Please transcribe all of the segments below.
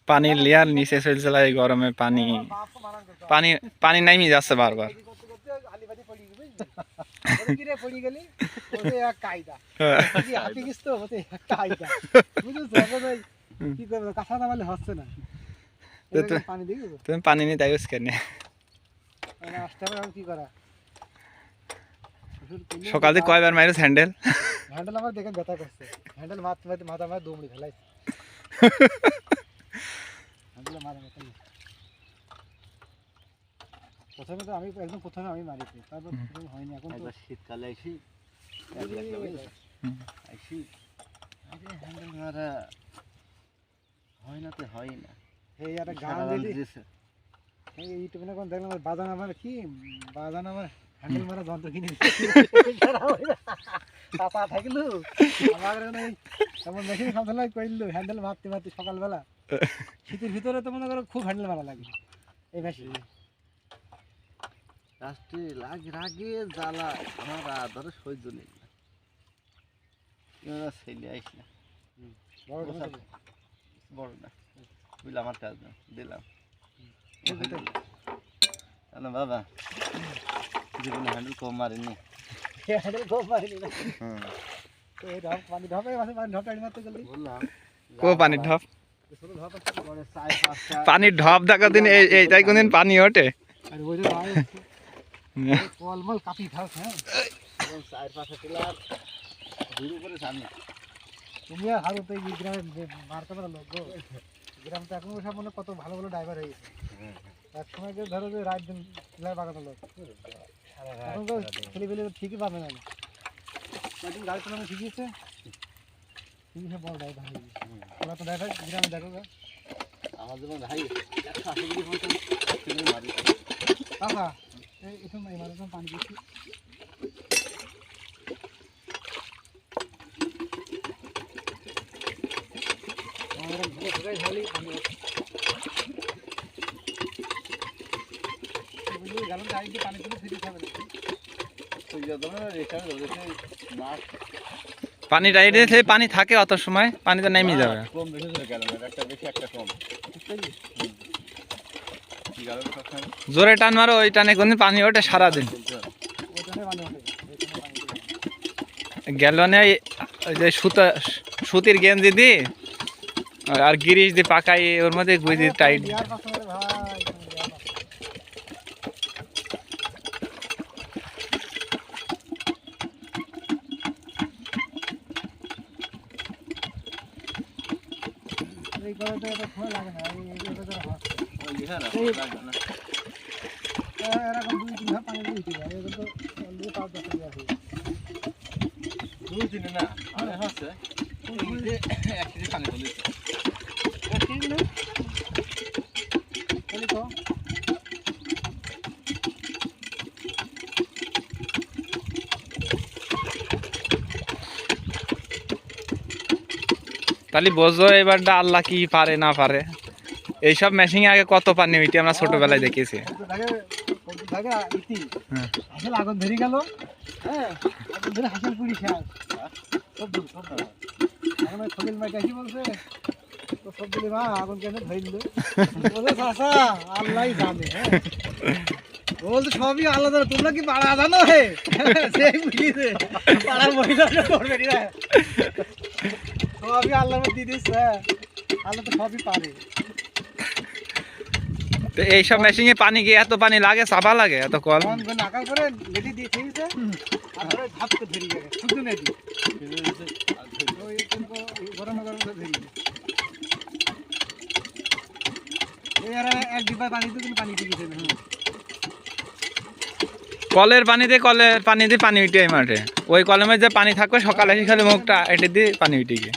পানির লেয়ার নিচে চলছিল এই গরমে পানি পানি পানি নামি যাচ্ছে বারবার। তুমি পানি নিয়ে তাই কেন সকালে কয়বার মাইরস হ্যান্ডেল হ্যান্ডেল আমার দেখে ব্যথা করছে হ্যান্ডেল মাথা মাথা দৌড়ি ফেলাইছে প্রথমে তো আমি একদম প্রথমে আমি মারিছি তারপর হয়নি এখন তো শীতকালে আইছি আইছি হ্যান্ডেল মারা হয় না তো হয় না এই একটা গান দিয়েছে এই ইউটিউবে কোন দেখলাম বাজান আমার কি বাজান আমার হ্যান্ডেল মারা যন্ত্র কিনে টাকা থাকলো আমার এমন মেশিন সামনে করলো হ্যান্ডেল মারতে মারতে সকালবেলা শীতের ভিতরে তো মনে করো খুব হ্যান্ডেল মারা লাগে এই মেশিন লাস্টে রাগে জ্বালা আমার ধরে সহ্য নেই না ছেলে আইস না বড় না বুঝলাম আমার কাজ না দিলাম তাহলে বাবা জীবনে হ্যান্ডেল কম মারিনি হ্যান্ডেল কম মারিনি না পানি ঢপে পানি ঢপ মারতে গেলে বললাম কো পানির ঢপ পানির ঢপ দেখা দিন এইটাই কোনদিন পানি ওঠে আর ওই যে কলমল কাপি খাস হ্যাঁ এবং চার পাঁচটা টিলার ঘুরে করে সামনে তুমি আর হারো তো এই গ্রামে মারতে পারো লোক গ্রামটা এখন সব মনে কত ভালো ভালো ড্রাইভার হয়ে গেছে এক সময় ধরো যে রাত দিন টিলার বাগানো লোক এখন তো ছেলেপেলে ঠিকই পাবে না কদিন গাড়ি চালানো শিখিয়েছে শিখিয়েছে বড় ড্রাইভার হয়ে গেছে ওরা তো ড্রাইভার গ্রামে দেখো আমার যেমন ভাই 180 ডিগ্রি মারি কাকা এটা নাই মানে পানি দিচ্ছি আমরা ঘুরে ঘুরে ঢালি পানি বুঝলি গালন গাড়ি দিয়ে পানি তুলে ফিরে খাবে তো যখন রেখা ধরেছে মাছ পানি ডাইরে থেকে পানি থাকে অত সময় পানি তো নেমে যাবে কম বেশি ধরে গেল না একটা বেশি একটা কম জোরে টান মারো ওই টানে কোনদিন পানি ওঠে সারাদিন গ্যালনে ওই যে সুতির গেঞ্জি দি আর গিরিশ দিয়ে পাকাই ওর মধ্যে গুঁজি টাইট তাহলে বোঝো এবারটা আল্লাহ কি পারে না পারে এইসব মেশিন আগে কত পানি হইতে আমরা ছোটবেলায় দেখেছি আগুন ধরে গেল হ্যাঁ আগুন ধরে হাসিল পুরি শেষ এখন খলিল ভাই কি বলছে তো সবগুলি মা আগুন কেন ধরল বলে চাচা আল্লাহ জানে হ্যাঁ বলতো সবই আল্লাহ জানে তোমরা কি পাড়া জানো হে সেই বুঝিয়েছে পাড়ার মহিলা করবে না সবই আল্লাহর মধ্যে দিয়ে দিচ্ছে আল্লাহ তো সবই পারে তো এইসব মেশিনে পানি গিয়ে এত পানি লাগে চাপা লাগে এত কল নাকাল করে লেডি দিয়ে খেয়েছে আর ধরে ধাপকে ধরে গেছে শুধু নেডি ওই গরম গরম ধরে এই আর এক ডিব্বা পানি দিয়ে পানি দিয়েছে কলের পানি দিয়ে পানি উঠে মাঠে ওই কলমের যে পানি থাকবে সকালে এসে খালি মুখটা এটি দিয়ে পানি উঠে গিয়ে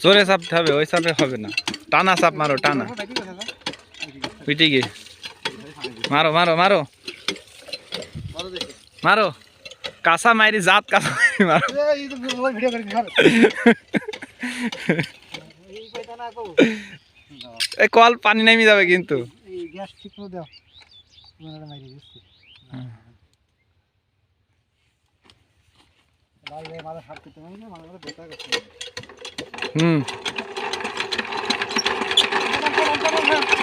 জোরে চাপতে হবে ওই চাপে হবে না টানা চাপ মারো টানা উঠে গিয়ে মারো মারো মারো মারো কাঁচা মাইরি জাত কাঁচা মাইরি মারো এই কল পানি নেমে যাবে কিন্তু গ্যাস ঠিক করে দাও বাইরে মাঝে হাত করতে পারি না, মাঝে মাঝে ব্যথা করতে হুম পারি।